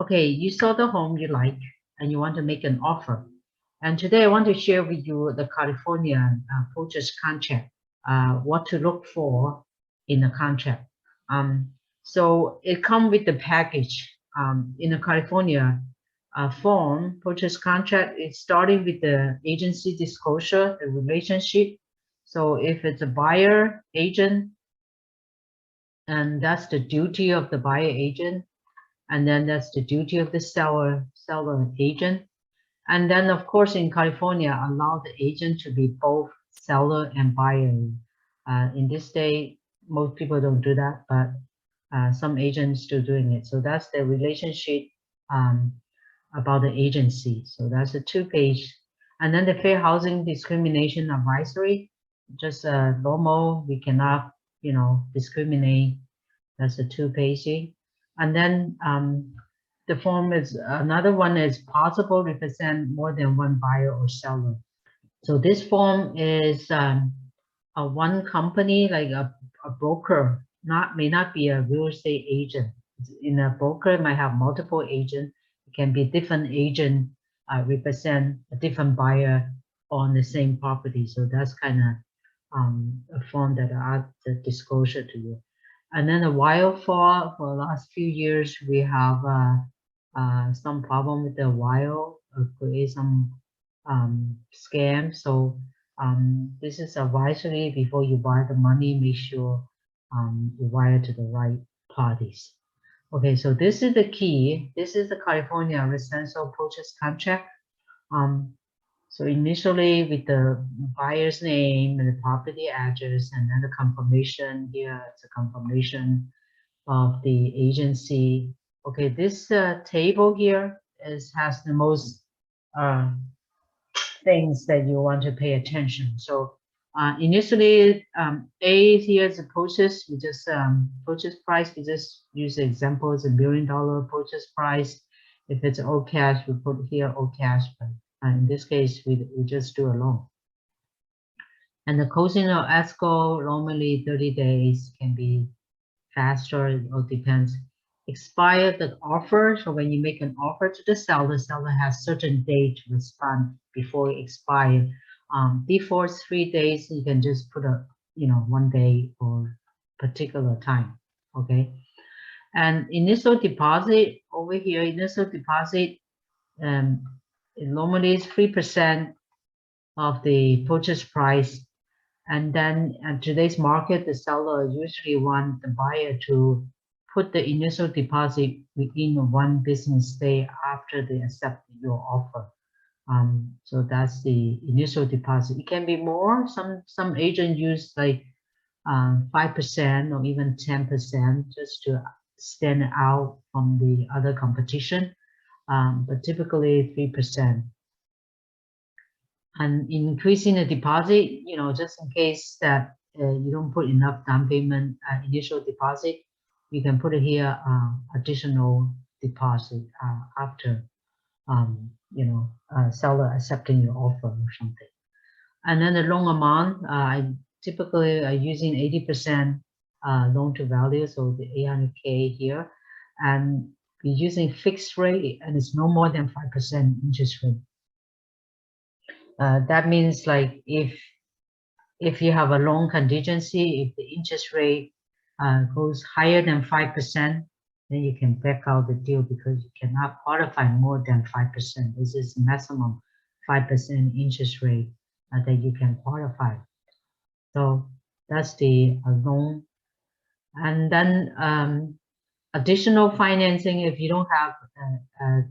Okay, you saw the home you like and you want to make an offer. And today I want to share with you the California purchase contract, what to look for in a contract. So it comes with the package. In a California form, purchase contract, it's starting with the agency disclosure, the relationship. So if it's a buyer agent, and that's the duty of the buyer agent, and then that's the duty of the seller agent. And then of course in California, allow the agent to be both seller and buyer. In this day, most people don't do that, but some agents still doing it. So that's the relationship about the agency. So that's a 2-page. And then the fair housing discrimination advisory, just normal, we cannot, discriminate. That's a 2-page. And then the form is, another one is possible represent more than one buyer or seller. So this form is a one company, like a broker, may not be a real estate agent. In a broker, it might have multiple agents. It can be different agent represent a different buyer on the same property. So that's kind of a form that I add the disclosure to you. And then the wildfire, for the last few years, we have some problem with the wire, create some scam. So this is advisory before you wire the money, make sure you wire to the right parties. Okay, so this is the key. This is the California residential purchase contract. So initially with the buyer's name and the property address, and then the confirmation here, it's a confirmation of the agency. Okay, this table here has the most things that you want to pay attention. So initially, A here is a purchase. We just purchase price. We just use the example as $1 million purchase price. If it's all cash, we put here all cash. But in this case, we just do a loan. And the closing of escrow normally 30 days, can be faster. It all depends. Expire the offer. So when you make an offer to the seller has certain date to respond before it expires. Before 3 days, you can just put a 1 day or particular time. Okay. And initial deposit over here, initial deposit, it normally is 3% of the purchase price. And then at today's market, the seller usually want the buyer to put the initial deposit within 1 business day after they accept your offer. So that's the initial deposit. It can be more. Some agents use like 5% or even 10% just to stand out from the other competition. But typically 3%. And increasing the deposit, just in case that you don't put enough down payment initial deposit, you can put it here additional deposit after seller accepting your offer or something. And then the loan amount, I typically are using 80% loan to value, so the 800K here, and we're using fixed rate, and it's no more than 5% interest rate. That means like if you have a loan contingency, if the interest rate goes higher than 5%, then you can back out the deal because you cannot qualify more than 5%. This is maximum 5% interest rate that you can qualify. So that's the loan. And then additional financing, if you don't have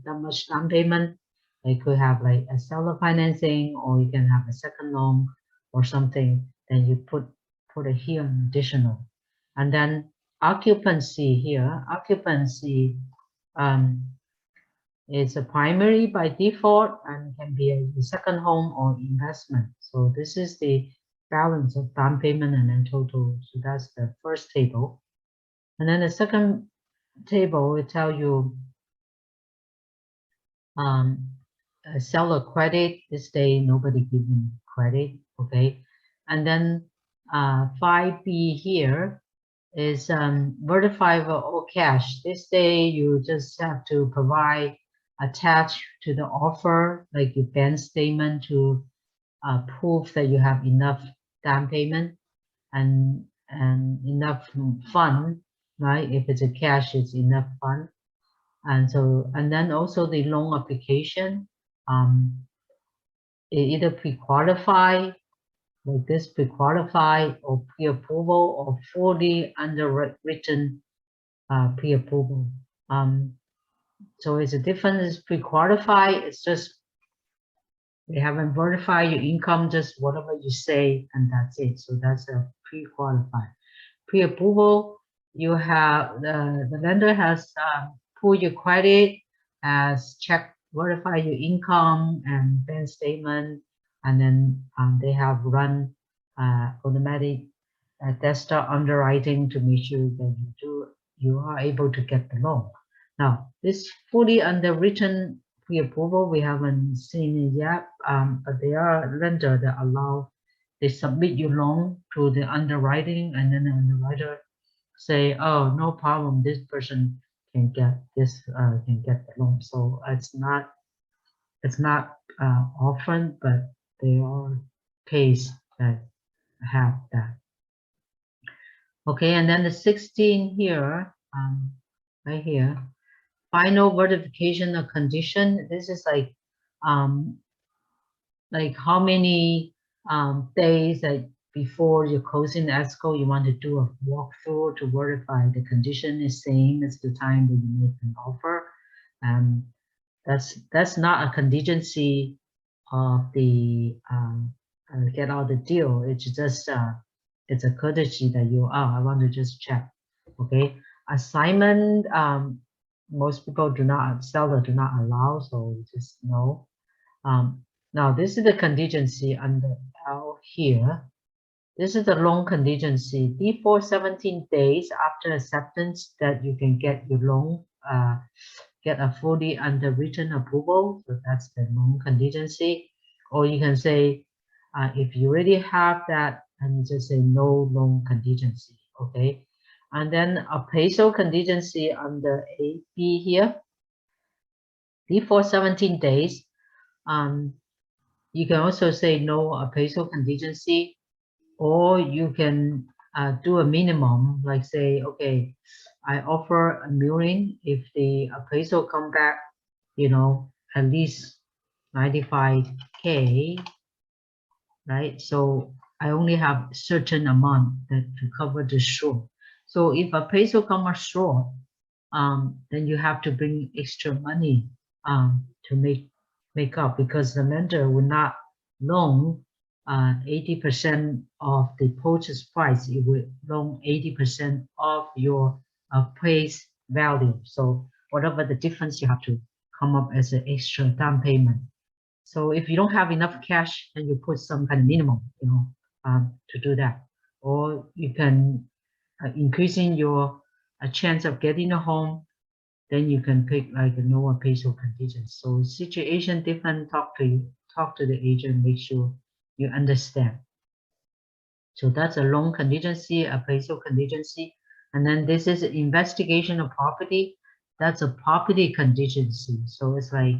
that much down payment, you could have like a seller financing, or you can have a second loan or something. Then you put it here additional. And then occupancy here, occupancy is a primary by default and can be a second home or investment. So this is the balance of down payment and then total. So that's the first table. And then the second table will tell you seller credit. This day nobody giving credit, okay. And then 5B here, is verifiable or cash. This day you just have to provide attached to the offer like your bank statement to prove that you have enough down payment and enough fund, right? If it's a cash, it's enough fund. And so, and then also the loan application, it either pre-qualify, like this pre-qualify or pre-approval or fully underwritten pre-approval. So it's a difference. Pre-qualify, it's just they haven't verified your income, just whatever you say, and that's it. So that's a pre-qualified. Pre-approval, you have the lender has pulled your credit, has checked, verify your income and bank statement, and then they have run automatic desktop underwriting to make sure that you are able to get the loan. Now, this fully underwritten pre-approval, we haven't seen it yet, but there are lenders that allow they submit your loan to the underwriting, and then the underwriter say, "Oh, no problem. This person can get this, can get the loan." So it's not often, but there are cases that have that. Okay, and then the 16 here, right here, final verification of condition. This is like how many days that before your closing escrow you want to do a walkthrough to verify the condition is same as the time that you make an offer. That's not a contingency of the get out the deal. It's just it's a courtesy that you I want to just check. Okay, assignment, most people do not, seller do not allow, so just no. Now this is the contingency under L here. This is the loan contingency. Before 17 days after acceptance that you can get your loan, get a fully underwritten approval. So that's the loan contingency. Or you can say, if you already have that, and you just say no loan contingency. Okay. And then appraisal contingency under A, B here. Before 17 days, you can also say no appraisal contingency, or you can do a minimum, like say, okay, I offer $1 million. If the appraisal come back, you know, at least 95K, right? So I only have certain amount that to cover the short. So if appraisal comes short, then you have to bring extra money to make up, because the lender will not loan 80% of the purchase price. It will loan 80% of your appraised value. So whatever the difference, you have to come up as an extra down payment. So if you don't have enough cash, then you put some kind of minimum, you know, to do that. Or you can increasing your chance of getting a home, then you can pick like a no appraisal contingent. So situation different, talk to the agent, make sure you understand. So that's a loan contingency, appraisal contingency. And then this is investigation of property. That's a property contingency. So it's like,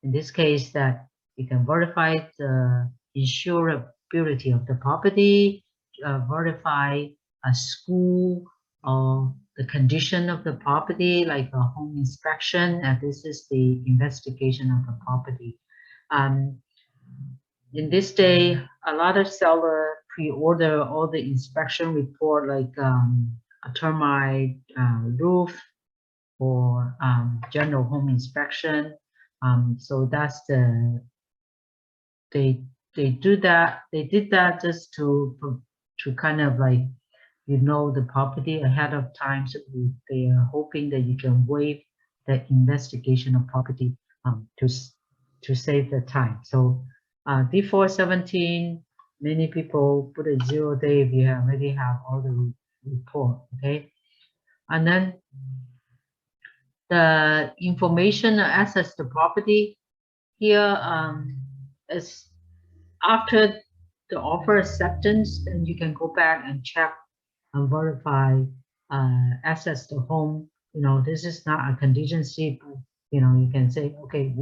in this case, that you can verify the insurability of the property, verify a school, or the condition of the property, like a home inspection. And this is the investigation of the property. In this day, a lot of seller pre-order all the inspection report, like a termite roof or general home inspection. So that's they do that. They did that just to kind of like, you know, the property ahead of time. So they are hoping that you can waive the investigation of property to save the time. So before 17, many people put a 0 day if you already have all the report. Okay, and then the information access to property here is after the offer acceptance, then you can go back and check and verify access the home. This is not a contingency, but you can say, okay,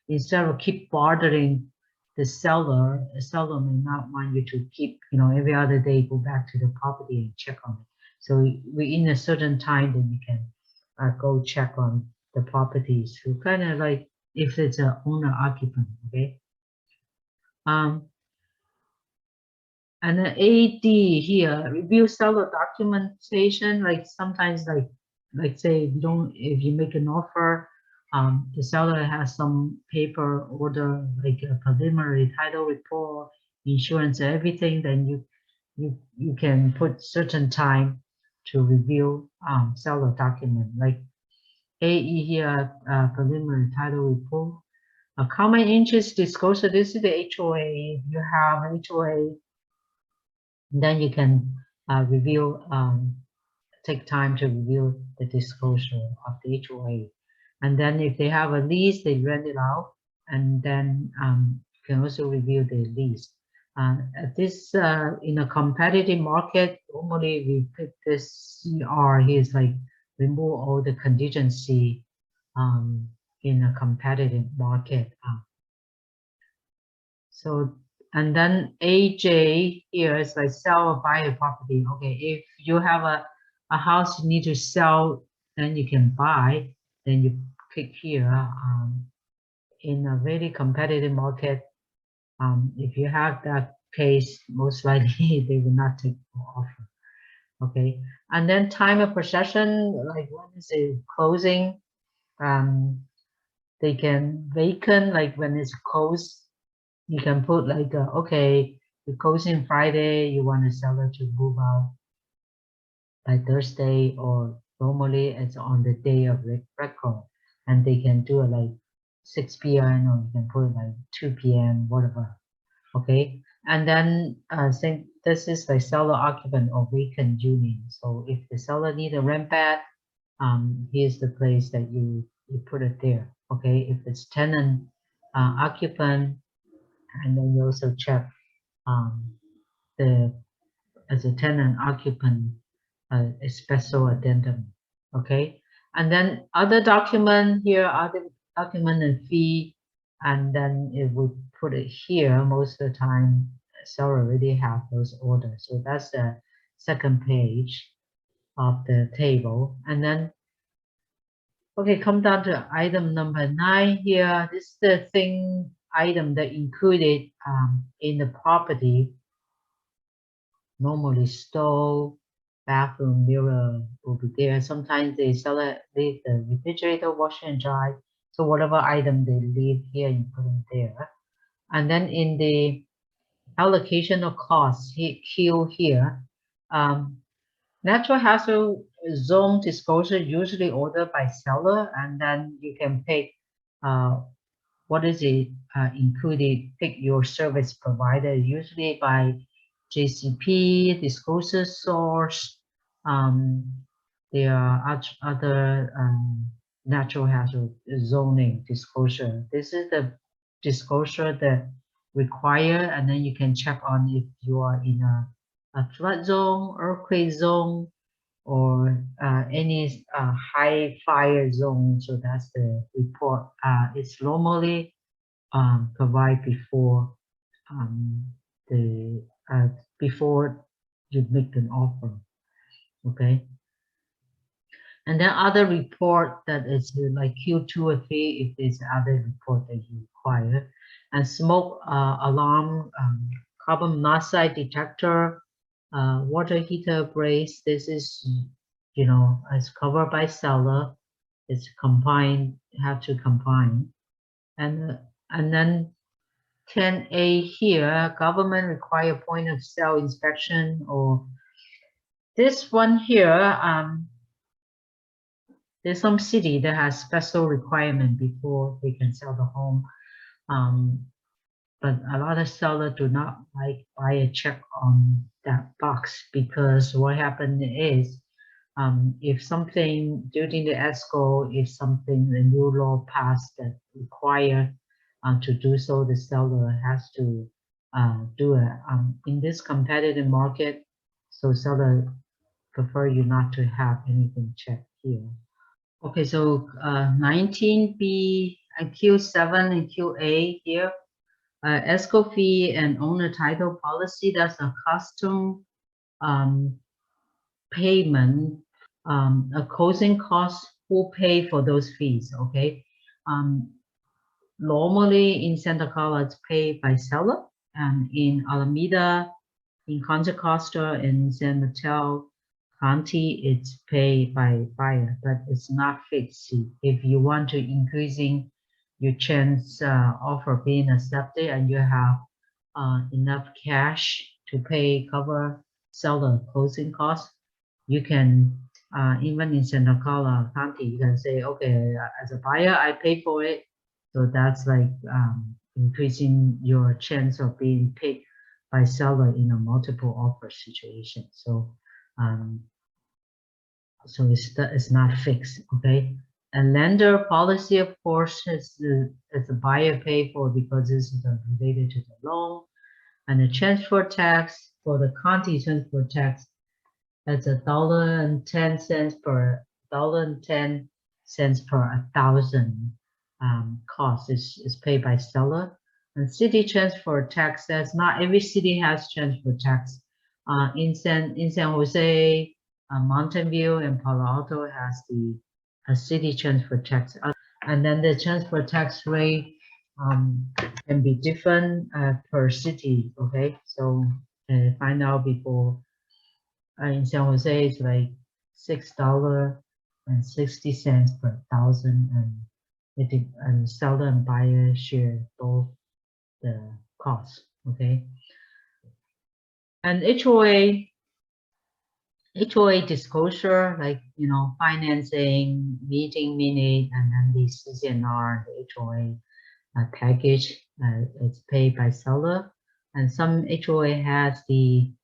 instead of keep bothering the seller may not want you to keep, every other day go back to the property and check on it. So within a certain time, then you can go check on the properties. So kind of like if it's an owner occupant, okay. And then AD here, review seller documentation. Like sometimes, like say if you make an offer, the seller has some paper order, like a preliminary title report, insurance, everything. Then you can put certain time to review seller document. Like AE here, preliminary title report. A common interest disclosure. This is the HOA. You have HOA. Then you can review, take time to review the disclosure of the HOA. And then if they have a lease, they rent it out. And then you can also review the lease. This in a competitive market, normally we pick this CR here is like remove all the contingency in a competitive market. So, and then AJ here is like sell or buy a property. Okay, if you have a house you need to sell, then you can buy. Then you click here. In a very competitive market, if you have that case, most likely they will not take the offer. Okay, and then time of possession, like when is it closing? They can vacant, like when it's closed. You can put like, okay, you're closing Friday, you want the seller to move out by Thursday, or normally it's on the day of record, and they can do it like 6 p.m. or you can put it like 2 p.m., whatever. Okay, and then think this is like seller occupant or vacant unit. So if the seller need a rent back, here's the place that you put it there. Okay, if it's tenant occupant, and then you also check as a tenant occupant a special addendum. Okay, and then other document here, other document and fee, and then it would put it here. Most of the time seller already have those orders, so that's the second page of the table. And then okay, come down to item number 9 here. This is the thing item that included in the property. Normally stove, bathroom, mirror will be there. Sometimes they leave the refrigerator, washer and dry. So whatever item they leave here, you put them there. And then in the allocation of costs, queue here, natural hazard zone disclosure usually ordered by seller, and then you can pick what is it included, pick your service provider, usually by JCP, disclosure source. There are other natural hazard zoning disclosure. This is the disclosure that require, and then you can check on if you are in a flood zone, earthquake zone, or any high fire zone. So that's the report. It's normally provide before the before you make an offer. Okay, and then other report that is like Q2 or 3 if there's other report that you require, and smoke alarm, carbon monoxide detector, water heater brace. This is, it's covered by seller. It's combined, have to combine, and then 10A here, government require point of sale inspection, or this one here, there's some city that has special requirement before they can sell the home. But a lot of sellers do not like buy a check on that box, because what happened is if something during the ESCO, if something, the new law passed that require to do so, the seller has to do it. In this competitive market, so seller prefer you not to have anything checked here. Okay, so 19B and Q7 and QA here. ESCO fee and owner title policy, that's a custom payment, a closing cost, who pay for those fees, okay? Normally in Santa Clara, it's paid by seller, and in Alameda, in Contra Costa, and San Mateo County, it's paid by buyer, but it's not fixed. If you want to increasing your chance offer being accepted and you have enough cash to pay cover seller closing costs, you can even in Santa Clara County, you can say, okay, as a buyer, I pay for it. So that's like increasing your chance of being paid by seller in a multiple offer situation. So it's not fixed, okay? And lender policy, of course, is the buyer pay for because this is related to the loan. And the transfer tax for the county transfer tax, that's $1.10 per $1.10 per 1,000 cost is paid by seller. And city transfer tax, that's not every city has transfer tax. In San Jose, Mountain View, and Palo Alto has the city transfer tax. And then the transfer tax rate can be different per city, okay? So find out before. In San Jose, it's like $6.60 per 1,000, and seller and buyer share both the costs, okay? And HOA disclosure, like, you know, financing, meeting minute, and then the CCNR, the HOA package, it's paid by seller. And some HOA has the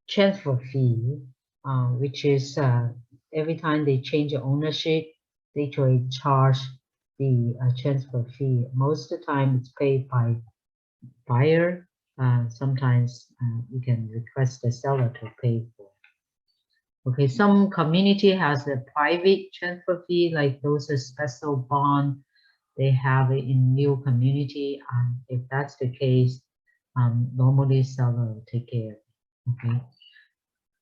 transfer fee, which is every time they change the ownership, they actually charge the transfer fee. Most of the time it's paid by buyer. Sometimes you can request the seller to pay for. Okay, some community has a private transfer fee, like those are special bond. They have it in new community. If that's the case, normally seller will take care of it. Okay.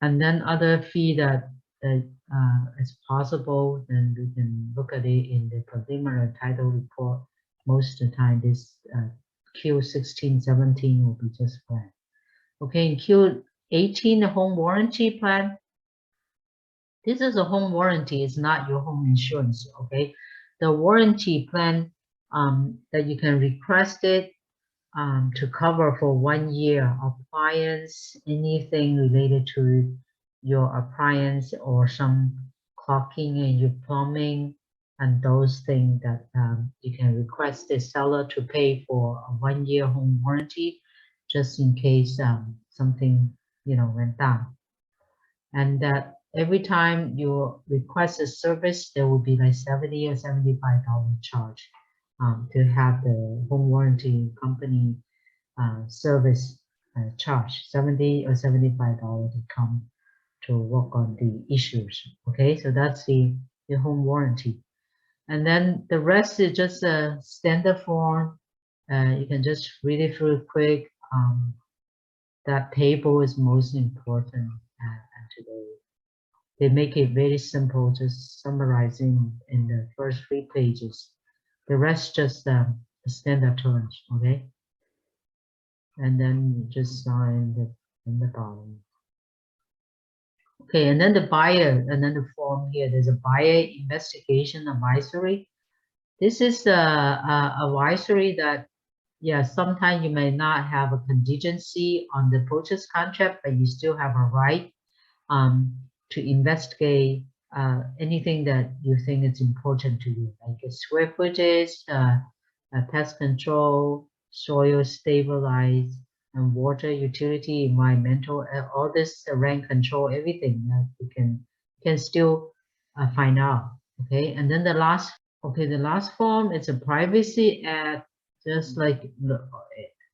And then other fee that is possible, then we can look at it in the preliminary title report. Most of the time, this Q16, 17 will be just fine. Okay, in Q18, the home warranty plan. This is a home warranty, it's not your home insurance, okay? The warranty plan that you can request it to cover for 1 year appliance, anything related to your appliance or some caulking and your plumbing, and those things that you can request the seller to pay for a 1 year home warranty, just in case something, you know, went down. And that every time you request a service, there will be like $70 or $75 charge to have the home warranty company service charge, $70 or $75 to come to work on the issues. Okay, so that's the home warranty. And then the rest is just a standard form. You can just read it through quick. That table is most important today. They make it very simple, just summarizing in the first 3 pages. The rest just the standard terms, okay? And then you just sign in the bottom. Okay, and then the buyer, and then the form here, there's a buyer investigation advisory. This is a advisory that, yeah, sometimes you may not have a contingency on the purchase contract, but you still have a right to investigate anything that you think is important to you, like a square footage, pest control, soil stabilize, and water utility, environmental, all this rent control, everything that you can still find out. Okay, and then the last form, it's a privacy act, just like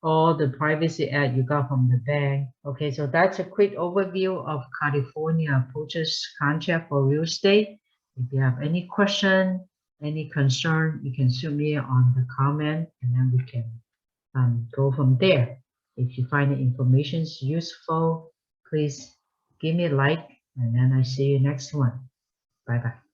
all the privacy act you got from the bank. Okay, so that's a quick overview of California purchase contract for real estate. If you have any question, any concern, you can shoot me on the comment and then we can go from there. If you find the information useful, please give me a like and then I see you next one. Bye bye.